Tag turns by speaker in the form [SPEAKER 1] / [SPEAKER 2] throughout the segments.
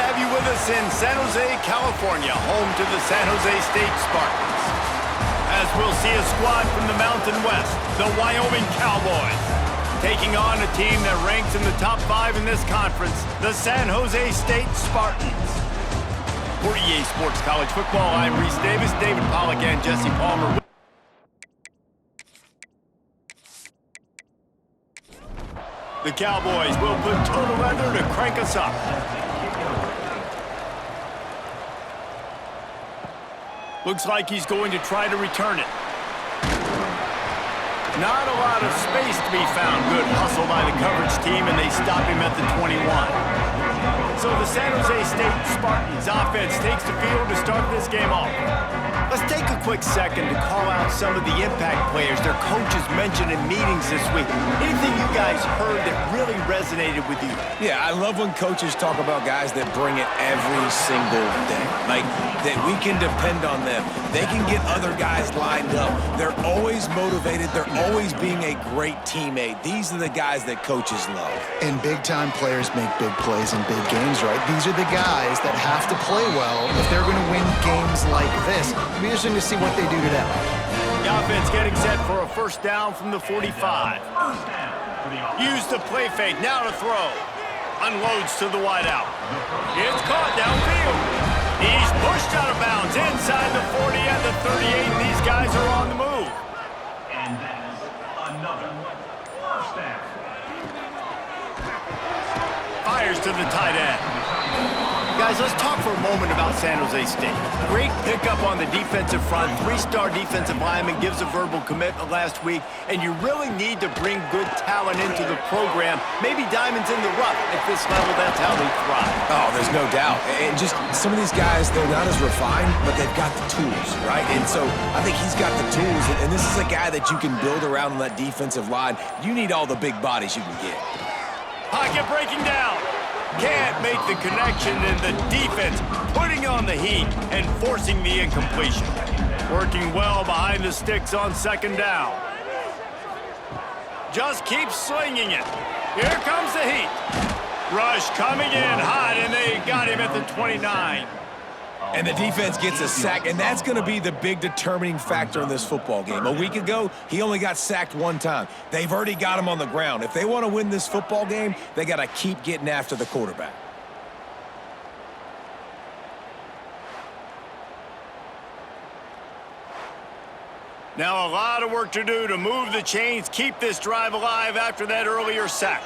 [SPEAKER 1] to have you with us in San Jose, California, home to the San Jose State Spartans. As we'll see a squad from the Mountain West, the Wyoming Cowboys, taking on a team that ranks in the top 5 in this conference, the San Jose State Spartans. For EA Sports College Football, I'm Reese Davis, David Pollack, and Jesse Palmer. The Cowboys will put total leather to crank us up. Looks like he's going to try to return it. Not a lot of space to be found. Good hustle by the coverage team, and they stop him at the 21. So the San Jose State Spartans offense takes the field to start this game off. Let's take a quick second to call out some of the impact players their coaches mentioned in meetings this week. Anything you guys heard that really resonated with you?
[SPEAKER 2] Yeah, I love when coaches talk about guys that bring it every single day. Like, that we can depend on them. They can get other guys lined up. They're always motivated. They're always being a great teammate. These are the guys that coaches love.
[SPEAKER 3] And big-time players make big plays in big games, right? These are the guys that have to play well if they're going to win games like this. It'll be interesting to see what they do today.
[SPEAKER 1] The offense getting set for a first down from the 45. Use the play fake, now to throw. Unloads to the wideout. It's caught downfield. He's pushed out of bounds inside the 40 and the 38, and these guys are on the move.
[SPEAKER 4] And that's another first down.
[SPEAKER 1] Fires to the tight end. Guys, let's talk for a moment about San Jose State. Great pickup on the defensive front. 3-star defensive lineman gives a verbal commitment last week, and you really need to bring good talent into the program. Maybe diamonds in the rough. At this level, that's how they thrive.
[SPEAKER 2] Oh, there's no doubt. And just some of these guys, they're not as refined, but they've got the tools, right? And so I think he's got the tools, and this is a guy that you can build around on that defensive line. You need all the big bodies you can get.
[SPEAKER 1] Pocket breaking down. Can't make the connection, and the defense putting on the heat and forcing the incompletion. Working well behind the sticks on second down. Just keeps slinging it. Here comes the heat. Rush coming in hot, and they got him at the 29.
[SPEAKER 2] And the defense gets a sack, and that's going to be the big determining factor in this football game. A week ago, he only got sacked one time. They've already got him on the ground. If they want to win this football game, they got to keep getting after the quarterback.
[SPEAKER 1] Now a lot of work to do to move the chains, keep this drive alive after that earlier sack.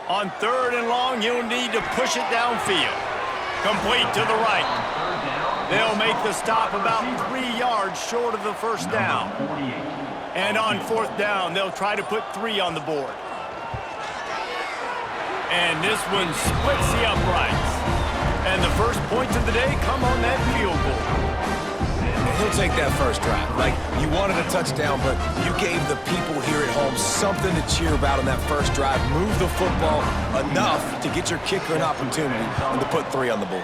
[SPEAKER 1] On 3rd and long, he'll need to push it downfield. Complete to the right. They'll make the stop about 3 yards short of the first down. And on 4th down, they'll try to put 3 on the board. And this one splits the uprights. And the first points of the day come on that field goal.
[SPEAKER 2] He'll take that first drive. Like, you wanted a touchdown, but you gave the people here at home something to cheer about on that first drive. Move the football enough to get your kicker an opportunity and to put 3 on the board.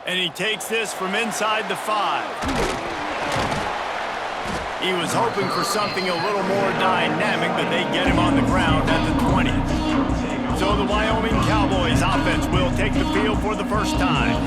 [SPEAKER 1] And he takes this from inside the 5. He was hoping for something a little more dynamic, but they get him on the ground at the 20. So the Wyoming Cowboys offense will take the field for the first time.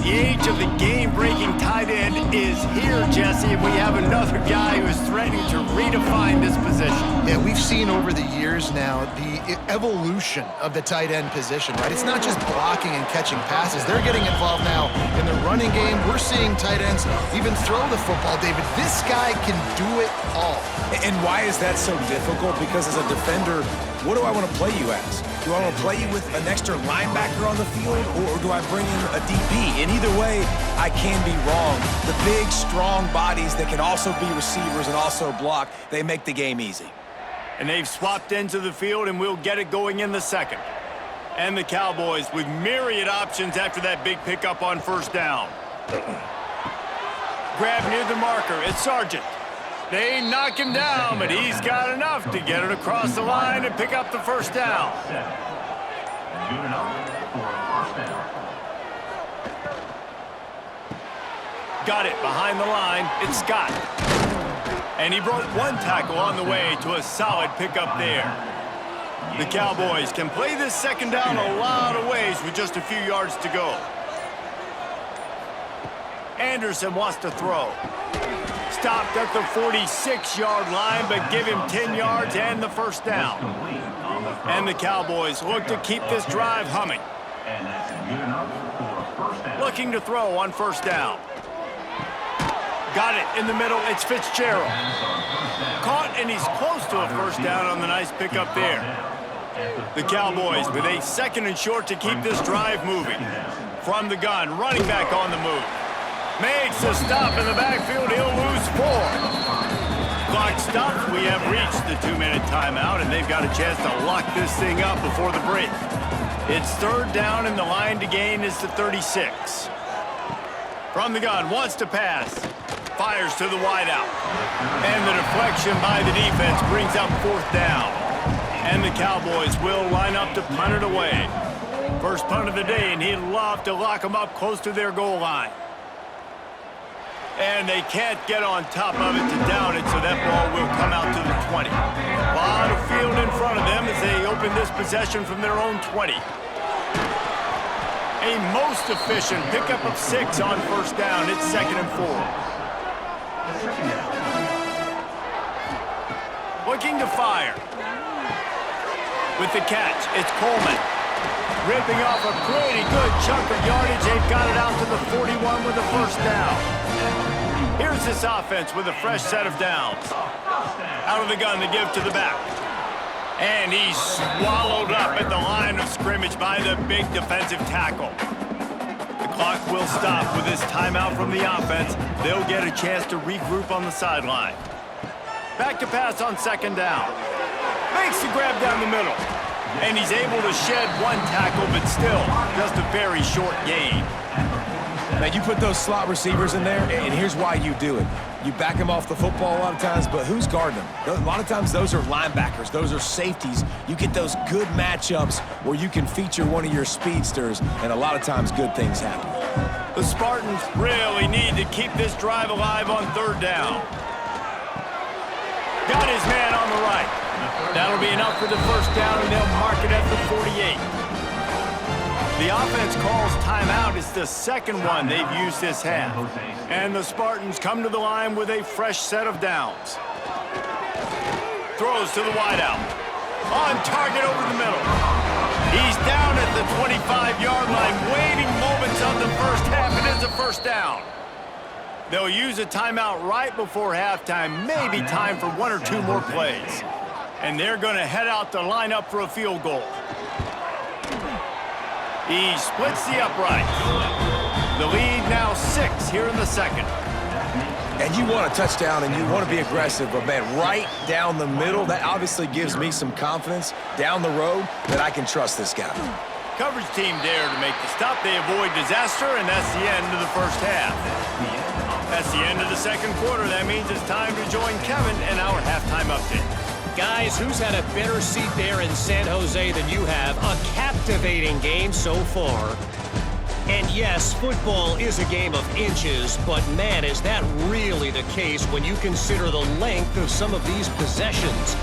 [SPEAKER 1] The age of the game-breaking tight end is here, Jesse, and we have another guy who is threatening to redefine this position.
[SPEAKER 3] Yeah, we've seen over the years now the evolution of the tight end position, right? It's not just blocking and catching passes. They're getting involved now in the running game. We're seeing tight ends even throw the football, David. This guy can do it all.
[SPEAKER 2] And why is that so difficult? Because as a defender, what do I want to play you as? Do I want to play you with an extra linebacker on the field, or do I bring in a DB? And either way, I can be wrong. The big, strong bodies that can also be receivers and also block, they make the game easy.
[SPEAKER 1] And they've swapped into the field, and we'll get it going in the second. And the Cowboys with myriad options after that big pickup on first down. Grab near the marker. It's Sargent. They knock him down, but he's got enough to get it across the line and pick up the first down.
[SPEAKER 4] Good enough for a first down.
[SPEAKER 1] Got it behind the line. It's Scott. And he broke one tackle on the way to a solid pickup there. The Cowboys can play this second down a lot of ways with just a few yards to go. Anderson wants to throw. Stopped at the 46-yard line, but give him 10 yards and the first down. And the Cowboys look to keep this drive humming.
[SPEAKER 4] And that's good enough for a first down.
[SPEAKER 1] Looking to throw on first down. Got it in the middle. It's Fitzgerald. Caught, and he's close to a first down on the nice pickup there. The Cowboys with a second and short to keep this drive moving. From the gun, running back on the move. Makes a stop in the backfield. He'll lose 4. Clock stops. We have reached the 2-minute timeout, and they've got a chance to lock this thing up before the break. It's third down, and the line to gain is the 36. From the gun, wants to pass. Fires to the wideout. And the deflection by the defense brings up fourth down. And the Cowboys will line up to punt it away. First punt of the day, and he'd love to lock them up close to their goal line. And they can't get on top of it to down it, so that ball will come out to the 20. A lot of field in front of them as they open this possession from their own 20. A most efficient pickup of 6 on first down. It's 2nd and 4. Looking to fire. With the catch, it's Coleman. Ripping off a pretty good chunk of yardage. They've got it out to the 41 with the first down. Here's this offense with a fresh set of downs. Out of the gun to give to the back. And he's swallowed up at the line of scrimmage by the big defensive tackle. The clock will stop with this timeout from the offense. They'll get a chance to regroup on the sideline. Back to pass on second down. Makes the grab down the middle. And he's able to shed one tackle, but still just a very short gain.
[SPEAKER 2] Now, you put those slot receivers in there, and here's why you do it. You back them off the football a lot of times, but who's guarding them? A lot of times those are linebackers. Those are safeties. You get those good matchups where you can feature one of your speedsters, and a lot of times good things happen.
[SPEAKER 1] The Spartans really need to keep this drive alive on third down. Got his man on the right. That'll be enough for the first down, and they'll mark it at the 48. The offense calls timeout. It's the second one they've used this half. And the Spartans come to the line with a fresh set of downs. Throws to the wideout. On target over the middle. He's down at the 25-yard line, waiting moments of the first half, and it's a first down. They'll use a timeout right before halftime, maybe time for 1 or 2 more plays. And they're going to head out to line up for a field goal. He splits the uprights. The lead now 6 here in the second.
[SPEAKER 2] And you want a touchdown and you want to be aggressive, but man, right down the middle, that obviously gives me some confidence down the road that I can trust this guy.
[SPEAKER 1] Coverage team there to make the stop. They avoid disaster, and that's the end of the first half. That's the end of the second quarter. That means it's time to join Kevin in our halftime update.
[SPEAKER 5] Guys, who's had a better seat there in San Jose than you have? A captivating game so far. And yes, football is a game of inches, but man, is that really the case when you consider the length of some of these possessions.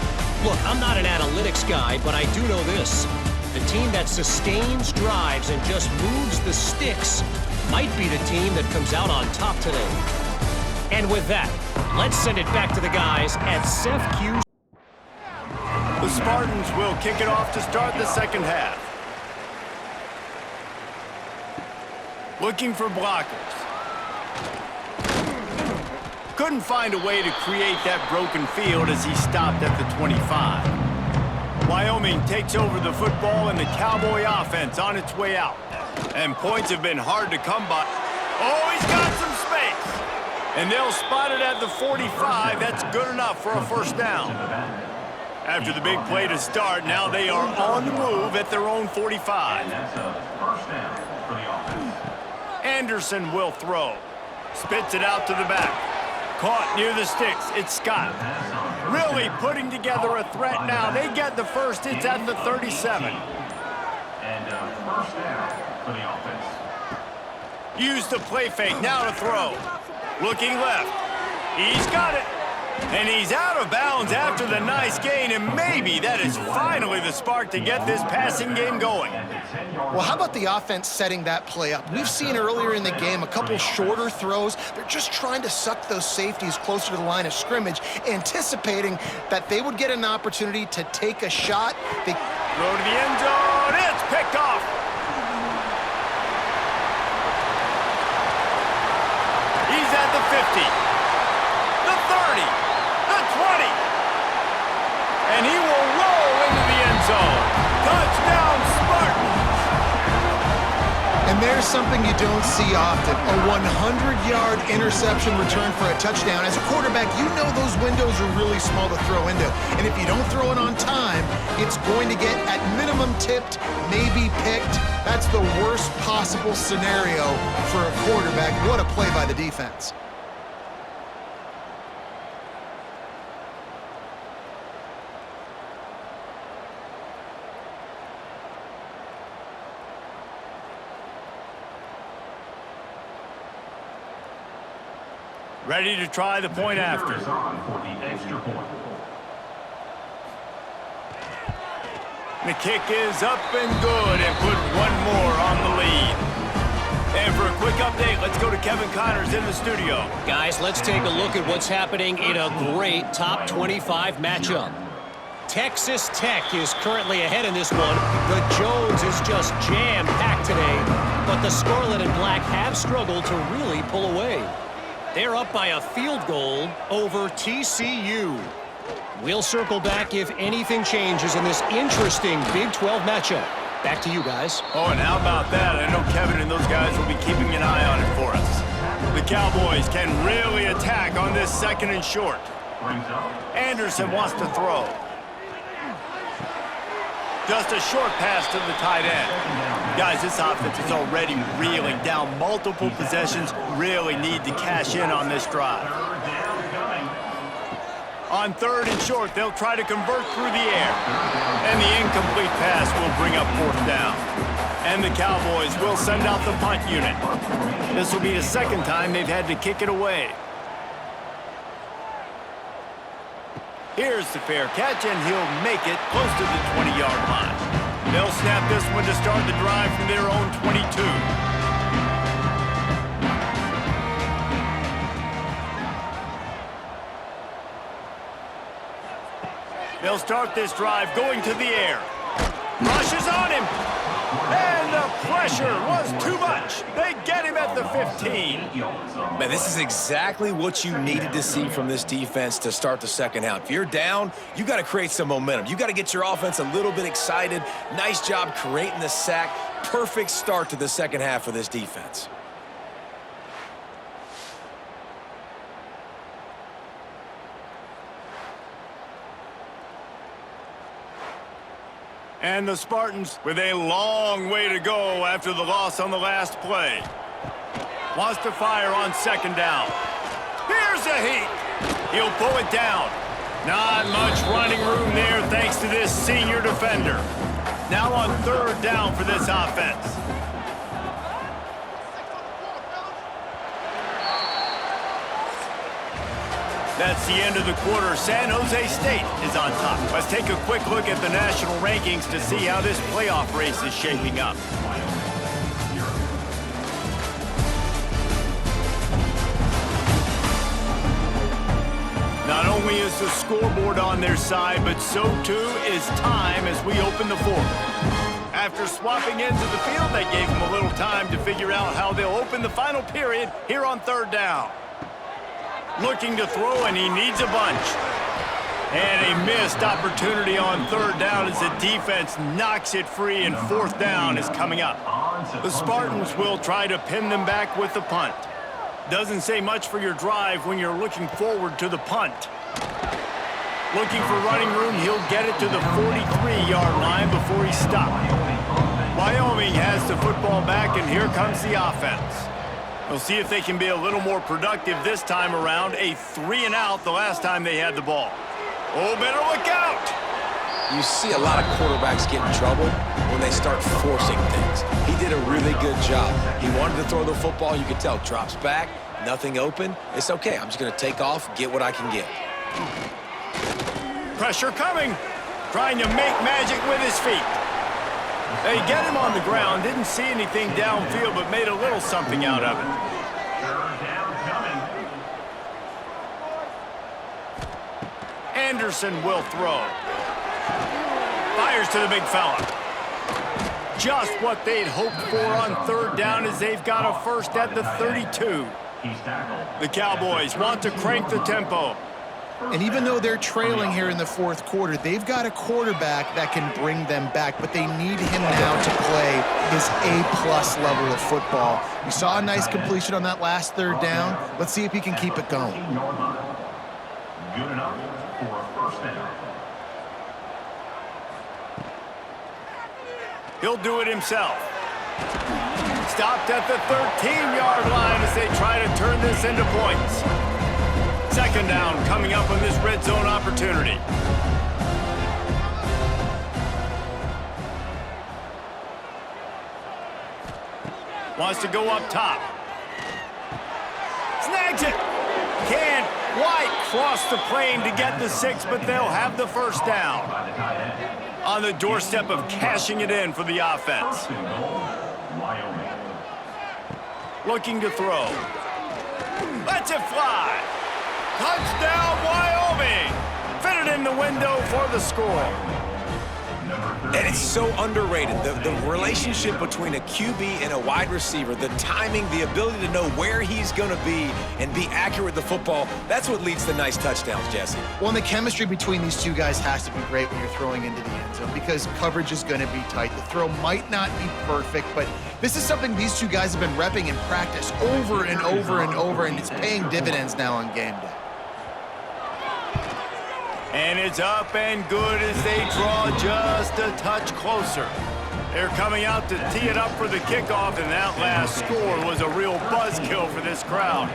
[SPEAKER 5] Look, I'm not an analytics guy, but I do know this. The team that sustains drives and just moves the sticks might be the team that comes out on top today. And with that, let's send it back to the guys at CFB.
[SPEAKER 1] The Spartans will kick it off to start the second half. Looking for blockers. Couldn't find a way to create that broken field as he stopped at the 25. Wyoming takes over the football and the Cowboy offense on its way out. And points have been hard to come by. Oh, he's got some space. And they'll spot it at the 45. That's good enough for a first down. After the big play to start, now they are on the move at their own 45. Anderson will throw. Spits it out to the back. Caught near the sticks. It's Scott. Really putting together a threat now. They get the first. It's at the 37.
[SPEAKER 4] And first down for the offense.
[SPEAKER 1] Use the play fake. Now to throw. Looking left. He's got it. And he's out of bounds after the nice gain, and maybe that is finally the spark to get this passing game going.
[SPEAKER 3] Well, how about the offense setting that play up? We've seen earlier in the game a couple shorter throws. They're just trying to suck those safeties closer to the line of scrimmage, anticipating that they would get an opportunity to take a shot. They
[SPEAKER 1] throw to the end zone. It's picked off. He's at the 50, the 30, the 20. And he will roll into the end zone. Touchdown, Spartans.
[SPEAKER 3] And there's something you don't see often, a 100-yard interception return for a touchdown. As a quarterback, you know those windows are really small to throw into. And if you don't throw it on time, it's going to get, at minimum, tipped, maybe picked. That's the worst possible scenario for a quarterback. What a play by the defense.
[SPEAKER 1] Ready to try the point after.
[SPEAKER 4] Is on for the extra point.
[SPEAKER 1] The kick is up and good, and put one more on the lead. And for a quick update, let's go to Kevin Connors in the studio.
[SPEAKER 5] Guys, let's take a look at what's happening in a great top 25 matchup. Texas Tech is currently ahead in this one. The Jones is just jam-packed today, but the Scarlet and Black have struggled to really pull away. They're up by a field goal over TCU. We'll circle back if anything changes in this interesting Big 12 matchup. Back to you guys.
[SPEAKER 1] Oh, and how about that? I know Kevin and those guys will be keeping an eye on it for us. The Cowboys can really attack on this second and short. Anderson wants to throw. Just a short pass to the tight end. Guys, this offense is already reeling down multiple possessions. Really need to cash in on this drive. On third and short, they'll try to convert through the air. And the incomplete pass will bring up fourth down. And the Cowboys will send out the punt unit. This will be the second time they've had to kick it away. Here's the fair catch, and he'll make it close to the 20-yard line. They'll snap this one to start the drive from their own 22. They'll start this drive going to the air. Rushes on him. And the pressure was too much. They get him at the 15.
[SPEAKER 2] Man, this is exactly what you needed to see from this defense to start the second half. If you're down, you got to create some momentum. You got to get your offense a little bit excited. Nice job creating the sack. Perfect start to the second half for this defense.
[SPEAKER 1] And the Spartans with a long way to go after the loss on the last play. Wants to fire on second down. Here's a heat. He'll pull it down. Not much running room there thanks to this senior defender. Now on third down for this offense. That's the end of the quarter. San Jose State is on top. Let's take a quick look at the national rankings to see how this playoff race is shaping up. Not only is the scoreboard on their side, but so too is time as we open the fourth. After swapping into the field, that gave them a little time to figure out how they'll open the final period here on third down. Looking to throw, and he needs a bunch. And a missed opportunity on third down as the defense knocks it free, and fourth down is coming up. The Spartans will try to pin them back with the punt. Doesn't say much for your drive when you're looking forward to the punt. Looking for running room, he'll get it to the 43-yard line before he stopped. Wyoming has the football back, and here comes the offense. We'll see if they can be a little more productive this time around. A 3-and-out the last time they had the ball. Oh, better look out!
[SPEAKER 2] You see a lot of quarterbacks get in trouble when they start forcing things. He did a really good job. He wanted to throw the football. You could tell. Drops back, nothing open. It's okay. I'm just going to take off, get what I can get.
[SPEAKER 1] Pressure coming. Trying to make magic with his feet. They get him on the ground. Didn't see anything downfield, but made a little something out of it.
[SPEAKER 4] Third down coming.
[SPEAKER 1] Anderson will throw. Fires to the big fella. Just what they'd hoped for on third down as they've got a first at the 32.
[SPEAKER 4] He's tackled.
[SPEAKER 1] The Cowboys want to crank the tempo.
[SPEAKER 3] And even though they're trailing here in the fourth quarter, they've got a quarterback that can bring them back, but they need him now to play his A-plus level of football. We saw a nice completion on that last third down. Let's see if he can keep it going.
[SPEAKER 4] Good enough for a first down.
[SPEAKER 1] He'll do it himself. Stopped at the 13-yard line as they try to turn this into points. Second down coming up on this red zone opportunity. Wants to go up top. Snags it. Can't quite cross the plane to get the 6, but they'll have the first down. On the doorstep of cashing it in for the offense.
[SPEAKER 4] Wyoming.
[SPEAKER 1] Looking to throw. Lets it fly. Touchdown, Wyoming! Fitted in the window for the score.
[SPEAKER 2] And it's so underrated. The relationship between a QB and a wide receiver, the timing, the ability to know where he's going to be and be accurate with the football, that's what leads to nice touchdowns, Jesse.
[SPEAKER 3] Well, and the chemistry between these two guys has to be great when you're throwing into the end zone because coverage is going to be tight. The throw might not be perfect, but this is something these two guys have been repping in practice over and over and over, and it's paying dividends now on game day.
[SPEAKER 1] And it's up and good as they draw just a touch closer. They're coming out to tee it up for the kickoff, and that last score was a real buzzkill for this crowd.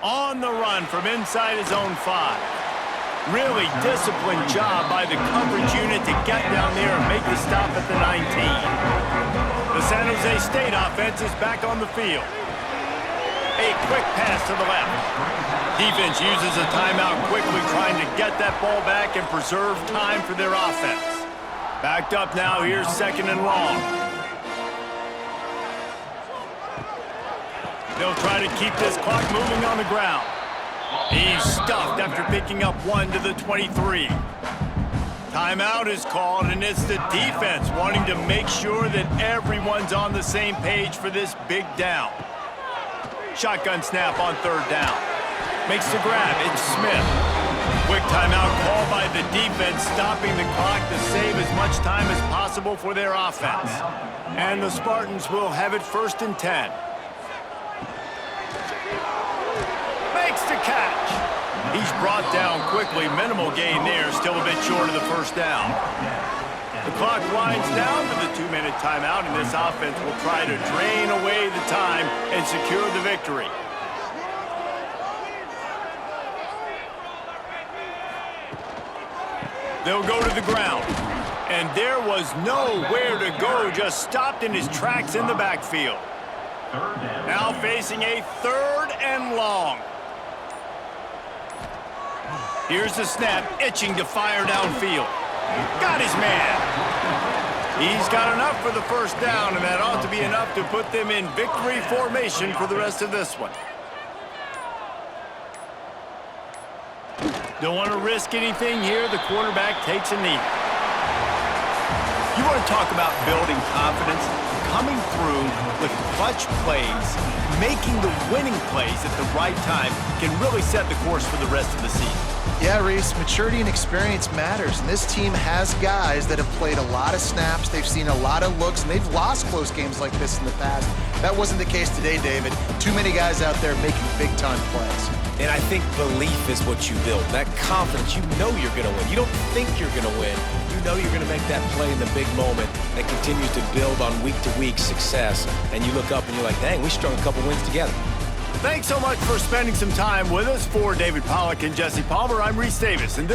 [SPEAKER 1] On the run from inside his own 5. Really disciplined job by the coverage unit to get down there and make the stop at the 19. The San Jose State offense is back on the field. A quick pass to the left. Defense uses a timeout quickly, trying to get that ball back and preserve time for their offense. Backed up now, here's second and long. They'll try to keep this clock moving on the ground. He's stuffed after picking up 1 to the 23. Timeout is called, and it's the defense wanting to make sure that everyone's on the same page for this big down. Shotgun snap on third down. Makes the grab. It's Smith. Quick timeout call by the defense, stopping the clock to save as much time as possible for their offense. And the Spartans will have it first and 10. Makes the catch. He's brought down quickly. Minimal gain there. Still a bit short of the first down. The clock winds down to the 2-minute timeout, and this offense will try to drain away the time and secure the victory. They'll go to the ground, and there was nowhere to go, just stopped in his tracks in the backfield. Now facing a third and long. Here's the snap, itching to fire downfield. Got his man. He's got enough for the first down, and that ought to be enough to put them in victory formation for the rest of this one. Don't want to risk anything here. The quarterback takes a knee. You want to talk about building confidence? Coming through with clutch plays, making the winning plays at the right time can really set the course for the rest of the season.
[SPEAKER 3] Yeah, Reese, maturity and experience matters, and this team has guys that have played a lot of snaps, they've seen a lot of looks, and they've lost close games like this in the past. That wasn't the case today, David. Too many guys out there making big-time plays.
[SPEAKER 2] And I think belief is what you build. That confidence, you know you're going to win. You don't think you're going to win. You know you're going to make that play in the big moment that continues to build on week-to-week success. And you look up and you're like, dang, we strung a couple wins together.
[SPEAKER 1] Thanks so much for spending some time with us. For David Pollack and Jesse Palmer, I'm Reese Davis, and this